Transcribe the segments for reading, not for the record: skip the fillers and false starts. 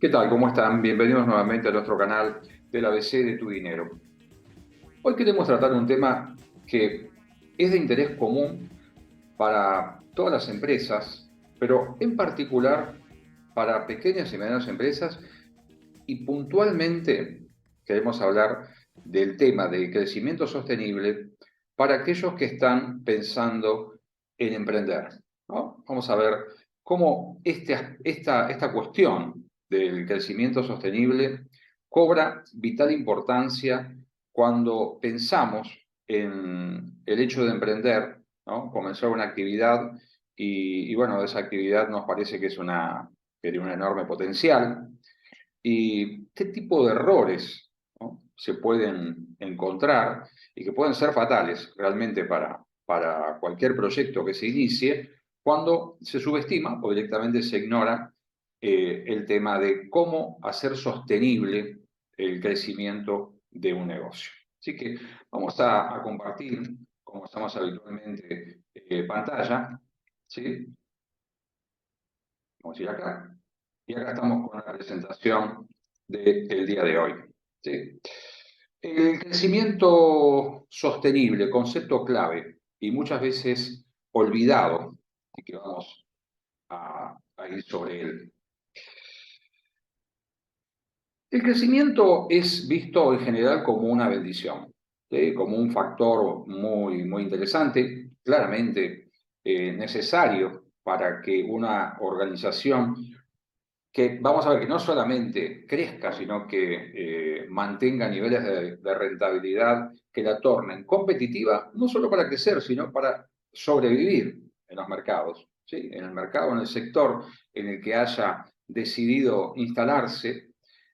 ¿Qué tal? ¿Cómo están? Bienvenidos nuevamente a nuestro canal del ABC de tu dinero. Hoy queremos tratar un tema que es de interés común para todas las empresas, pero en particular para pequeñas y medianas empresas, y puntualmente queremos hablar del tema del crecimiento sostenible para aquellos que están pensando en emprender, ¿no? Vamos a ver cómo esta cuestión del crecimiento sostenible cobra vital importancia cuando pensamos en el hecho de emprender, ¿no? Comenzar una actividad y bueno, esa actividad nos parece que que tiene un enorme potencial. ¿Y qué tipo de errores, ¿no?, se pueden encontrar y que pueden ser fatales realmente para cualquier proyecto que se inicie cuando se subestima o directamente se ignora el tema de cómo hacer sostenible el crecimiento de un negocio? Así que vamos a compartir, como estamos habitualmente, pantalla, ¿sí? Vamos a ir acá. Y acá estamos con la presentación del día de hoy. ¿Sí? El crecimiento sostenible, concepto clave y muchas veces olvidado, y que vamos a ir sobre él. El crecimiento es visto en general como una bendición, ¿sí?, como un factor muy interesante, claramente necesario para que una organización que vamos a ver que no solamente crezca, sino que mantenga niveles de rentabilidad que la tornen competitiva, no solo para crecer, sino para sobrevivir en los mercados, ¿sí? En el mercado, en el sector en el que haya decidido instalarse.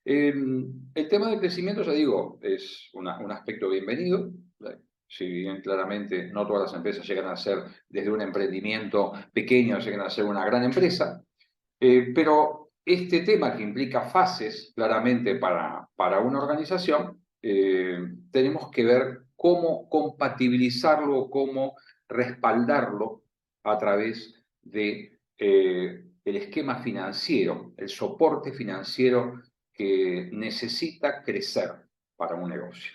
El tema del crecimiento, ya digo, es un aspecto bienvenido. Si bien claramente no todas las empresas llegan a ser desde un emprendimiento pequeño, llegan a ser una gran empresa, pero este tema que implica fases claramente para una organización, tenemos que ver cómo compatibilizarlo, cómo respaldarlo a través de el esquema financiero, el soporte financiero que necesita crecer para un negocio.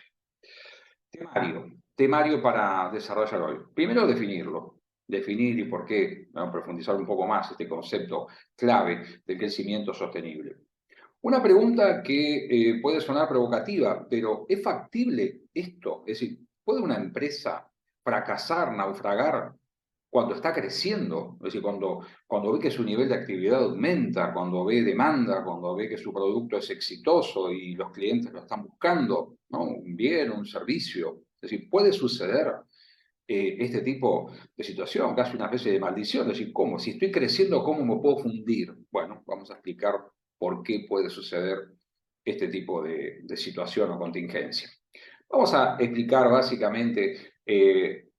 Temario para desarrollar hoy. Primero, definir y por qué, ¿no?, profundizar un poco más este concepto clave del crecimiento sostenible. Una pregunta que puede sonar provocativa, pero ¿es factible esto? Es decir, ¿puede una empresa fracasar, naufragar cuando está creciendo? Es decir, cuando ve que su nivel de actividad aumenta, cuando ve demanda, cuando ve que su producto es exitoso y los clientes lo están buscando, ¿no?, un bien, un servicio. Es decir, puede suceder este tipo de situación, casi una especie de maldición. Es decir, ¿cómo? Si estoy creciendo, ¿cómo me puedo fundir? Bueno, vamos a explicar por qué puede suceder este tipo de situación o contingencia. Vamos a explicar básicamente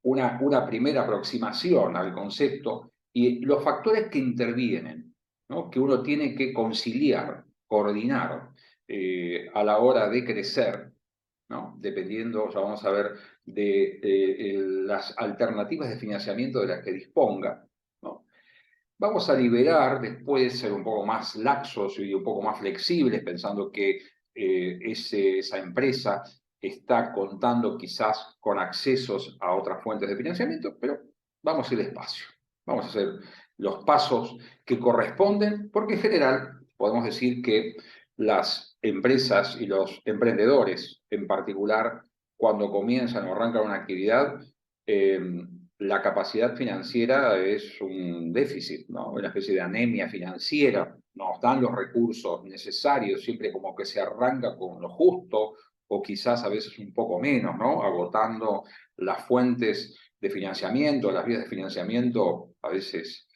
una primera aproximación al concepto y los factores que intervienen, ¿no?, que uno tiene que conciliar, coordinar a la hora de crecer, ¿no?, dependiendo, ya vamos a ver, de las alternativas de financiamiento de las que disponga, ¿no? Vamos a liberar, después ser un poco más laxos y un poco más flexibles, pensando que esa empresa está contando quizás con accesos a otras fuentes de financiamiento, pero vamos a ir despacio. Vamos a hacer los pasos que corresponden, porque en general podemos decir que las empresas y los emprendedores, en particular, cuando comienzan o arrancan una actividad, eh, la capacidad financiera es un déficit, ¿no?, una especie de anemia financiera. Nos dan los recursos necesarios, siempre como que se arranca con lo justo, o quizás a veces un poco menos, ¿no?, agotando las fuentes de financiamiento, las vías de financiamiento a veces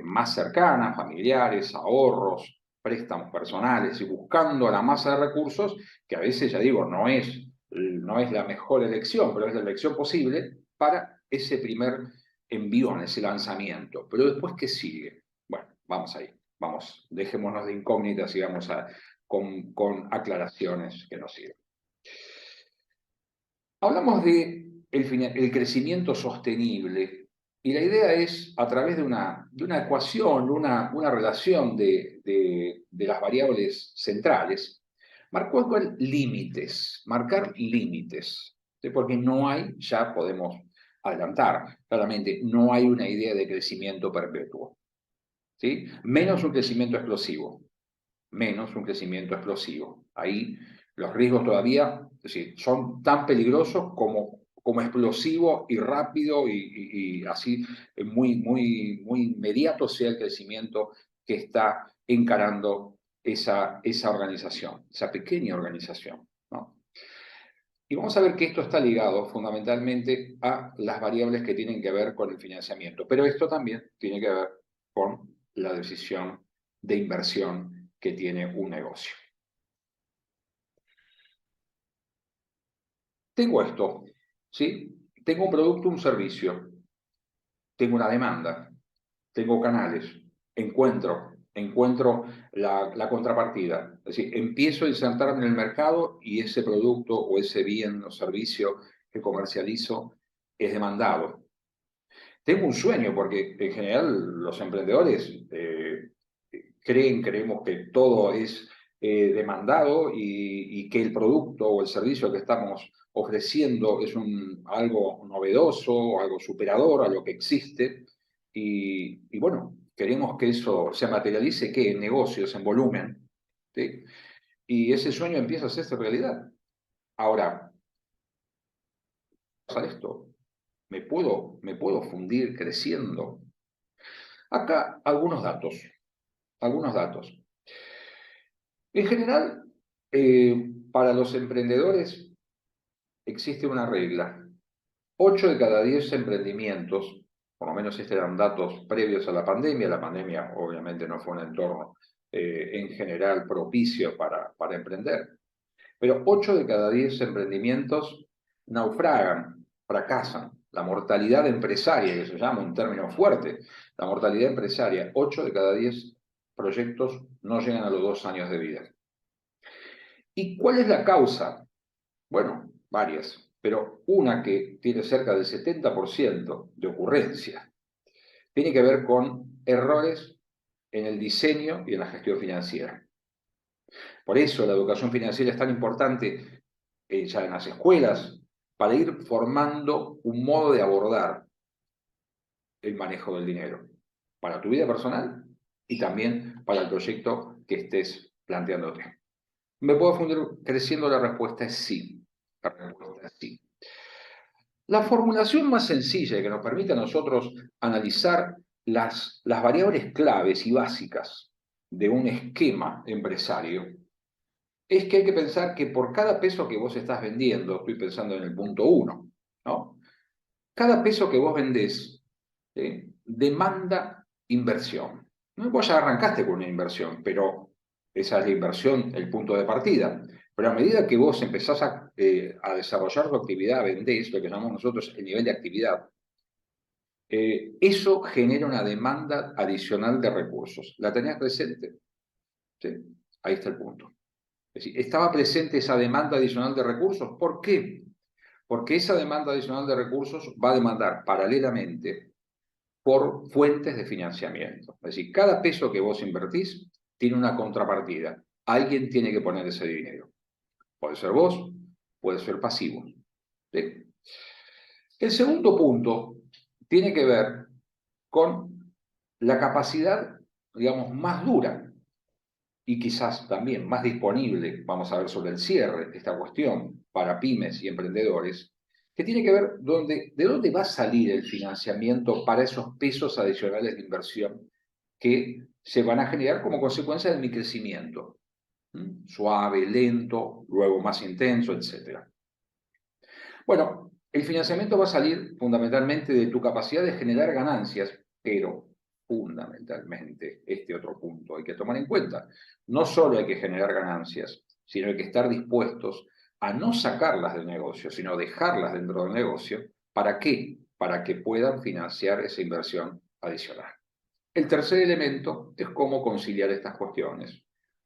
más cercanas, familiares, ahorros, préstamos personales, y buscando la masa de recursos, que a veces, ya digo, no es la mejor elección, pero es la elección posible para ese primer envión, ese lanzamiento. Pero después, ¿qué sigue? Bueno, vamos ahí, vamos, dejémonos de incógnitas y vamos con aclaraciones que nos sirven. Hablamos de el crecimiento sostenible Y la idea es, a través de una ecuación, una relación de las variables centrales, marcar límites, ¿sí? Porque no hay, ya podemos adelantar, claramente, no hay una idea de crecimiento perpetuo, ¿sí? Menos un crecimiento explosivo, menos un crecimiento explosivo. Ahí los riesgos todavía, es decir, son tan peligrosos como explosivo y rápido y así muy inmediato sea el crecimiento que está encarando esa organización, esa pequeña organización, ¿no? Y vamos a ver que esto está ligado fundamentalmente a las variables que tienen que ver con el financiamiento, pero esto también tiene que ver con la decisión de inversión que tiene un negocio. Tengo esto, ¿sí? Tengo un producto, un servicio, tengo una demanda, tengo canales, encuentro la contrapartida. Es decir, empiezo a insertarme en el mercado y ese producto o ese bien o servicio que comercializo es demandado. Tengo un sueño, porque en general los emprendedores creemos que todo es demandado y que el producto o el servicio que estamos ofreciendo es algo novedoso, algo superador a lo que existe. Y bueno, queremos que eso se materialice, que en negocios, en volumen, ¿sí? Y ese sueño empieza a hacerse realidad. Ahora, ¿pasa esto? ¿Me puedo fundir creciendo? Acá algunos datos, algunos datos. En general, para los emprendedores existe una regla. 8 de cada 10 emprendimientos, por lo menos estos eran datos previos a la pandemia obviamente no fue un entorno en general propicio para emprender, pero 8 de cada 10 emprendimientos naufragan, fracasan. La mortalidad empresaria, que se llama un término fuerte, la mortalidad empresaria, 8 de cada 10 proyectos no llegan a los 2 años de vida. ¿Y cuál es la causa? Bueno, varias, pero una que tiene cerca del 70% de ocurrencia tiene que ver con errores en el diseño y en la gestión financiera. Por eso la educación financiera es tan importante ya en las escuelas, para ir formando un modo de abordar el manejo del dinero, para tu vida personal y también para el proyecto que estés planteándote. ¿Me puedo fundir creciendo? La respuesta es sí. La respuesta es sí. La formulación más sencilla que nos permite a nosotros analizar las variables claves y básicas de un esquema empresario es que hay que pensar que por cada peso que vos estás vendiendo, estoy pensando en el punto 1, ¿no? Cada peso que vos vendés demanda inversión. ¿No? Vos ya arrancaste con una inversión, pero esa es la inversión, el punto de partida. Pero a medida que vos empezás a desarrollar tu actividad, vendés, lo que llamamos nosotros el nivel de actividad, eso genera una demanda adicional de recursos. ¿La tenías presente? ¿Sí? Ahí está el punto. Es decir, estaba presente esa demanda adicional de recursos. ¿Por qué? Porque esa demanda adicional de recursos va a demandar paralelamente por fuentes de financiamiento. Es decir, cada peso que vos invertís tiene una contrapartida. Alguien tiene que poner ese dinero. Puede ser vos, puede ser pasivo. ¿Sí? El segundo punto tiene que ver con la capacidad, digamos, más dura y quizás también más disponible, vamos a ver sobre el cierre, esta cuestión para pymes y emprendedores, que tiene que ver de dónde va a salir el financiamiento para esos pesos adicionales de inversión que se van a generar como consecuencia de mi crecimiento. Suave, lento, luego más intenso, etc. Bueno, el financiamiento va a salir fundamentalmente de tu capacidad de generar ganancias, pero fundamentalmente, este otro punto hay que tomar en cuenta. No solo hay que generar ganancias, sino hay que estar dispuestos a no sacarlas del negocio, sino dejarlas dentro del negocio. ¿Para qué? Para que puedan financiar esa inversión adicional. El tercer elemento es cómo conciliar estas cuestiones.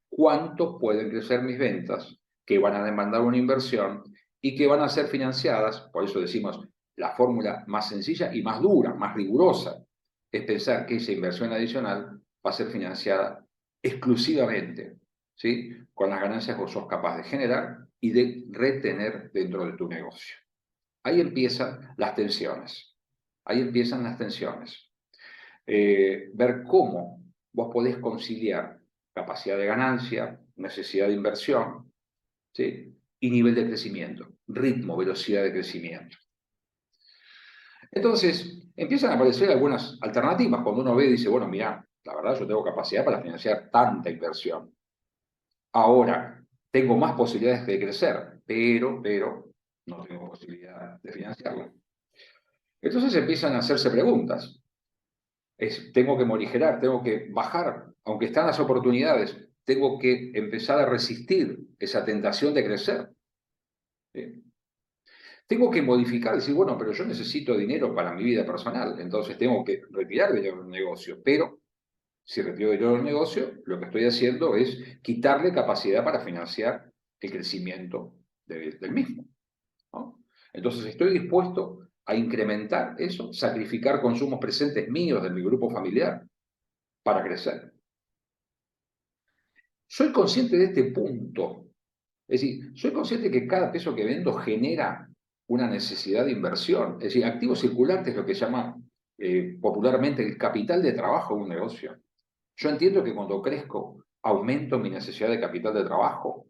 ¿Cuánto pueden crecer mis ventas que van a demandar una inversión y que van a ser financiadas? Por eso decimos, la fórmula más sencilla y más dura, más rigurosa, es pensar que esa inversión adicional va a ser financiada exclusivamente, ¿sí?, con las ganancias que vos sos capaz de generar y de retener dentro de tu negocio. Ahí empiezan las tensiones. Ahí empiezan las tensiones. Ver cómo vos podés conciliar capacidad de ganancia, necesidad de inversión, ¿sí?, y nivel de crecimiento, ritmo, velocidad de crecimiento. Entonces, empiezan a aparecer algunas alternativas cuando uno ve y dice, bueno, mira, la verdad yo tengo capacidad para financiar tanta inversión. Ahora, tengo más posibilidades de crecer, pero no tengo posibilidad de financiarlo. Entonces empiezan a hacerse preguntas. Tengo que morigerar, tengo que bajar, aunque están las oportunidades, tengo que empezar a resistir esa tentación de crecer. Tengo que modificar, decir, bueno, pero yo necesito dinero para mi vida personal, entonces tengo que retirar dinero del negocio, pero si retiro dinero del negocio, lo que estoy haciendo es quitarle capacidad para financiar el crecimiento del mismo, ¿no? Entonces estoy dispuesto a incrementar eso, sacrificar consumos presentes míos de mi grupo familiar para crecer. Soy consciente de este punto. Es decir, soy consciente que cada peso que vendo genera una necesidad de inversión. Es decir, activo circulante es lo que se llama popularmente el capital de trabajo de un negocio. Yo entiendo que cuando crezco, aumento mi necesidad de capital de trabajo.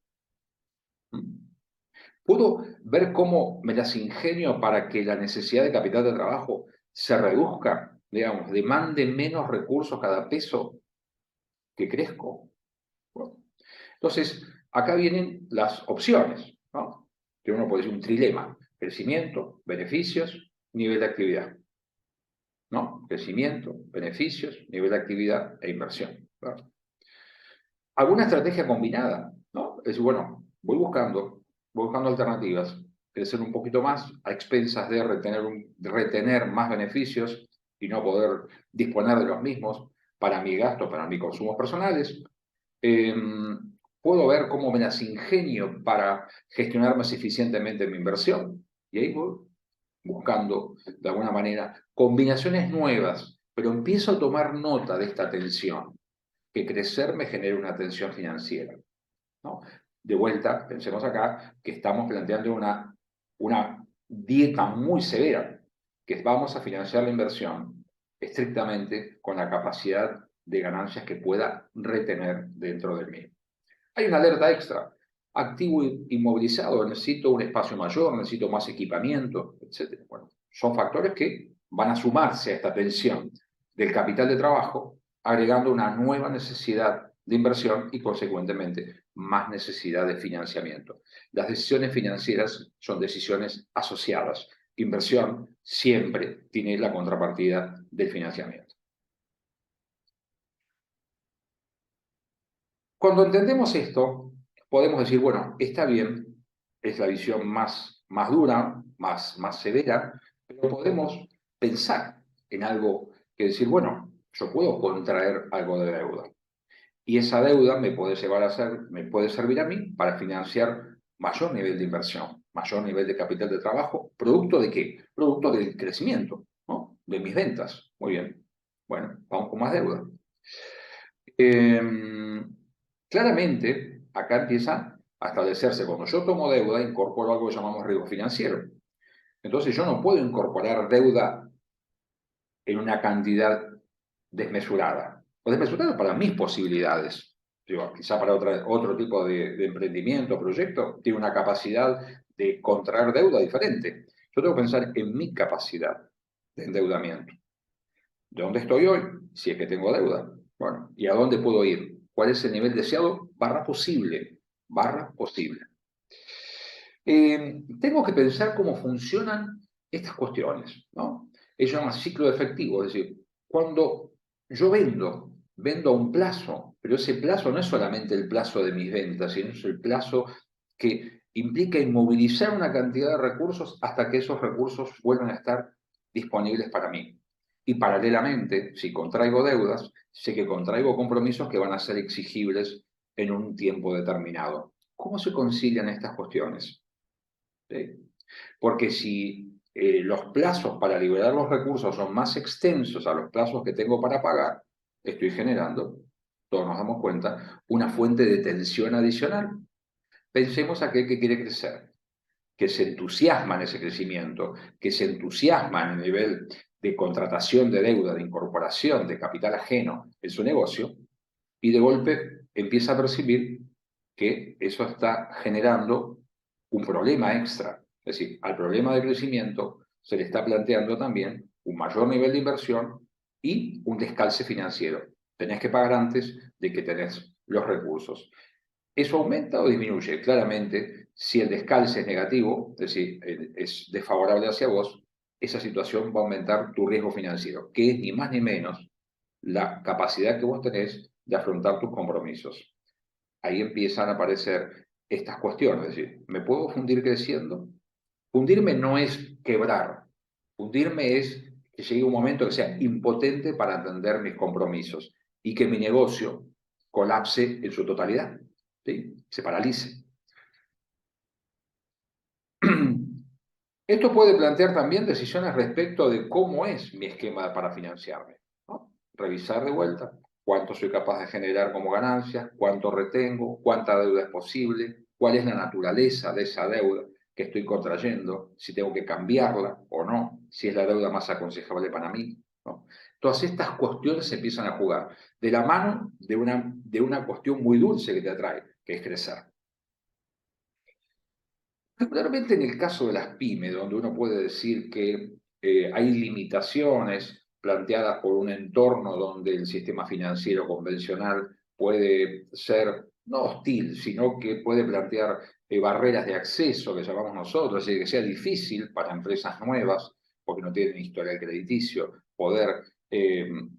¿Puedo ver cómo me las ingenio para que la necesidad de capital de trabajo se reduzca? Digamos, demande menos recursos cada peso que crezco. Bueno, entonces, acá vienen las opciones, ¿no? Que uno puede decir un trilema: crecimiento, beneficios, nivel de actividad. ¿No? Crecimiento, beneficios, nivel de actividad e inversión, ¿no? Alguna estrategia combinada, ¿no? Es decir, bueno, voy buscando alternativas, crecer un poquito más a expensas de retener más beneficios y no poder disponer de los mismos para mi gasto, para mis consumos personales. Puedo ver cómo me las ingenio para gestionar más eficientemente mi inversión. Y ahí voy buscando, de alguna manera, combinaciones nuevas, pero empiezo a tomar nota de esta tensión, que crecer me genera una tensión financiera, ¿no? De vuelta, pensemos acá que estamos planteando una dieta muy severa, que vamos a financiar la inversión estrictamente con la capacidad de ganancias que pueda retener dentro del mismo. Hay una alerta extra: activo inmovilizado, necesito un espacio mayor, necesito más equipamiento, etc. Bueno, son factores que van a sumarse a esta tensión del capital de trabajo, agregando una nueva necesidad de inversión y, consecuentemente, más necesidad de financiamiento. Las decisiones financieras son decisiones asociadas. Inversión siempre tiene la contrapartida del financiamiento. Cuando entendemos esto, podemos decir, bueno, está bien, es la visión más dura, más severa, pero podemos pensar en algo que decir, bueno, yo puedo contraer algo de deuda. Y esa deuda me puede me puede servir a mí para financiar mayor nivel de inversión, mayor nivel de capital de trabajo. ¿Producto de qué? Producto del crecimiento, ¿no? De mis ventas. Muy bien. Bueno, vamos con más deuda. Claramente, acá empieza a establecerse, cuando yo tomo deuda, incorporo algo que llamamos riesgo financiero. Entonces yo no puedo incorporar deuda en una cantidad desmesurada, o desmesurada para mis posibilidades. Digo, quizá para otro tipo de emprendimiento o proyecto tiene una capacidad de contraer deuda diferente. Yo tengo que pensar en mi capacidad de endeudamiento. ¿De dónde estoy hoy? Si es que tengo deuda. Bueno, ¿y a dónde puedo ir? ¿Cuál es el nivel deseado? Barra posible. Barra posible. Tengo que pensar cómo funcionan estas cuestiones, ¿no? Ello se llama ciclo efectivo, es decir, cuando yo vendo a un plazo, pero ese plazo no es solamente el plazo de mis ventas, sino es el plazo que implica inmovilizar una cantidad de recursos hasta que esos recursos vuelvan a estar disponibles para mí. Y paralelamente, si contraigo deudas, sé que contraigo compromisos que van a ser exigibles en un tiempo determinado. ¿Cómo se concilian estas cuestiones? ¿Sí? Porque si los plazos para liberar los recursos son más extensos a los plazos que tengo para pagar, estoy generando, todos nos damos cuenta, una fuente de tensión adicional. Pensemos a aquel que quiere crecer, que se entusiasma en ese crecimiento, que se entusiasma en el nivel de contratación de deuda, de incorporación de capital ajeno en su negocio, y de golpe empieza a percibir que eso está generando un problema extra. Es decir, al problema de crecimiento se le está planteando también un mayor nivel de inversión y un descalce financiero. Tenés que pagar antes de que tenés los recursos. ¿Eso aumenta o disminuye? Claramente, si el descalce es negativo, es decir, es desfavorable hacia vos, esa situación va a aumentar tu riesgo financiero, que es ni más ni menos la capacidad que vos tenés de afrontar tus compromisos. Ahí empiezan a aparecer estas cuestiones, es decir, ¿me puedo fundir creciendo? Fundirme no es quebrar, fundirme es que llegue un momento que sea impotente para atender mis compromisos y que mi negocio colapse en su totalidad, ¿sí? Se paralice. Esto puede plantear también decisiones respecto de cómo es mi esquema para financiarme, ¿no? Revisar de vuelta cuánto soy capaz de generar como ganancias, cuánto retengo, cuánta deuda es posible, cuál es la naturaleza de esa deuda que estoy contrayendo, si tengo que cambiarla o no, si es la deuda más aconsejable para mí, ¿no? Todas estas cuestiones se empiezan a jugar de la mano de una cuestión muy dulce que te atrae, que es crecer. Particularmente en el caso de las pymes, donde uno puede decir que hay limitaciones planteadas por un entorno donde el sistema financiero convencional puede ser no hostil, sino que puede plantear barreras de acceso, que llamamos nosotros, es decir, que sea difícil para empresas nuevas, porque no tienen historial crediticio, poder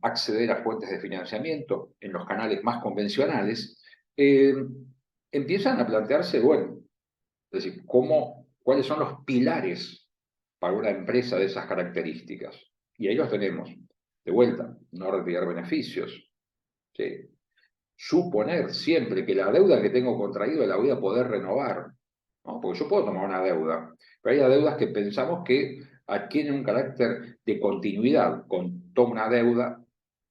acceder a fuentes de financiamiento en los canales más convencionales, empiezan a plantearse, bueno, es decir, cuáles son los pilares para una empresa de esas características. Y ahí los tenemos. De vuelta, no retirar beneficios. ¿Sí? Suponer siempre que la deuda que tengo contraído la voy a poder renovar, ¿no? Porque yo puedo tomar una deuda, pero hay deudas que pensamos que adquieren un carácter de continuidad. Tomo una deuda,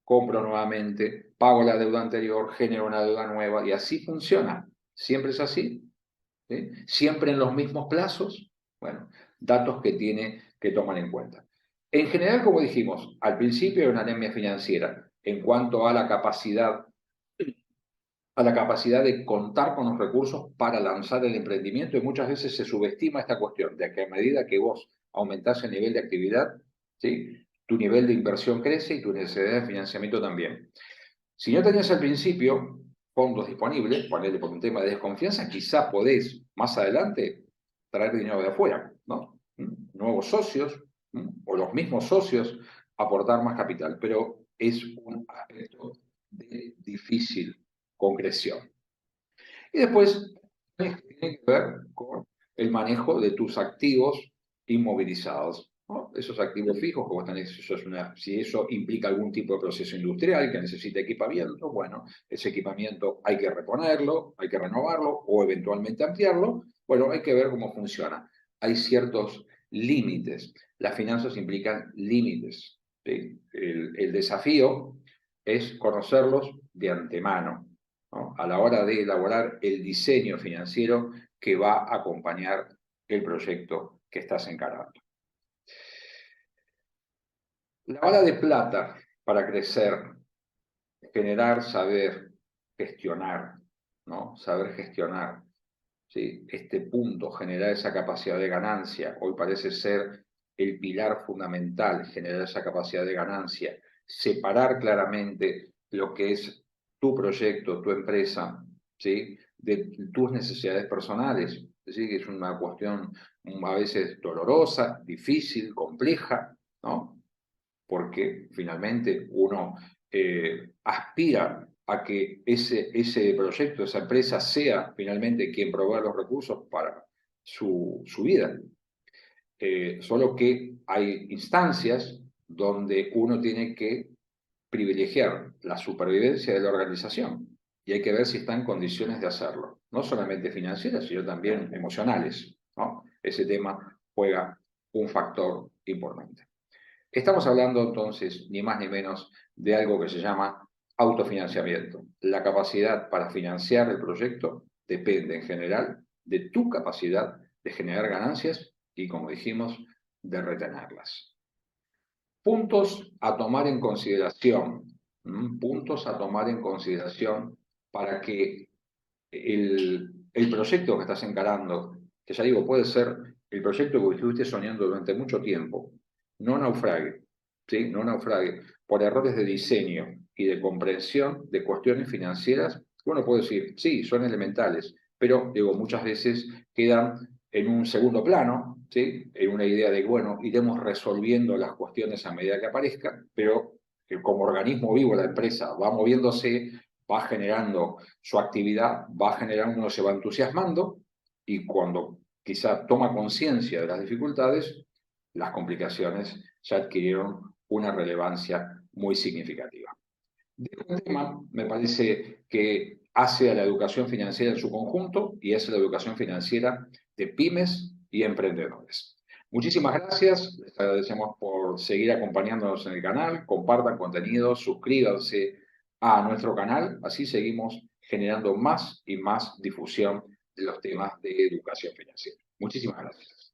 compro nuevamente, pago la deuda anterior, genero una deuda nueva y así funciona. ¿Siempre es así? ¿Sí? Siempre en los mismos plazos. Bueno, datos que tiene que tomar en cuenta. En general, como dijimos, al principio hay una anemia financiera en cuanto a la capacidad de contar con los recursos para lanzar el emprendimiento y muchas veces se subestima esta cuestión de que a medida que vos aumentás el nivel de actividad, ¿sí? Tu nivel de inversión crece y tu necesidad de financiamiento también. Si no tenés al principio fondos disponibles, ponerle por un tema de desconfianza, quizá podés más adelante traer dinero de afuera, ¿no? Nuevos socios o los mismos socios aportar más capital, pero es un aspecto de difícil concreción. Y después tiene que ver con el manejo de tus activos inmovilizados, ¿no? Esos activos fijos que vos tenés, si eso implica algún tipo de proceso industrial que necesita equipamiento, bueno, ese equipamiento hay que reponerlo, hay que renovarlo o eventualmente ampliarlo. Bueno, hay que ver cómo funciona. Hay ciertos límites. Las finanzas implican límites, ¿sí? El desafío es conocerlos de antemano, ¿no? A la hora de elaborar el diseño financiero que va a acompañar el proyecto que estás encarando. La bala de plata para crecer, generar, saber gestionar, ¿no? Saber gestionar, ¿sí? Este punto, generar esa capacidad de ganancia, hoy parece ser el pilar fundamental, generar esa capacidad de ganancia, separar claramente lo que es tu proyecto, tu empresa, ¿sí? De tus necesidades personales, ¿sí? Que es una cuestión a veces dolorosa, difícil, compleja, ¿no? Porque finalmente uno aspira a que ese proyecto, esa empresa sea finalmente quien provea los recursos para su vida. Solo que hay instancias donde uno tiene que privilegiar la supervivencia de la organización y hay que ver si está en condiciones de hacerlo, no solamente financieras, sino también emocionales, ¿no? Ese tema juega un factor importante. Estamos hablando entonces, ni más ni menos, de algo que se llama autofinanciamiento. La capacidad para financiar el proyecto depende en general de tu capacidad de generar ganancias y, como dijimos, de retenerlas. Puntos a tomar en consideración, puntos a tomar en consideración para que el proyecto que estás encarando, que ya digo, puede ser el proyecto que estuviste soñando durante mucho tiempo, no naufrague, ¿sí? No naufrague por errores de diseño y de comprensión de cuestiones financieras. Uno puede decir, sí, son elementales, pero digo, muchas veces quedan en un segundo plano, ¿sí? En una idea de, bueno, iremos resolviendo las cuestiones a medida que aparezcan, pero como organismo vivo la empresa va moviéndose, va generando su actividad, va generando, uno se va entusiasmando y cuando quizá toma conciencia de las dificultades, las complicaciones ya adquirieron una relevancia muy significativa. De este tema me parece que hace a la educación financiera en su conjunto y es la educación financiera de pymes y emprendedores. Muchísimas gracias, les agradecemos por seguir acompañándonos en el canal, compartan contenido, suscríbanse a nuestro canal, así seguimos generando más y más difusión de los temas de educación financiera. Muchísimas gracias.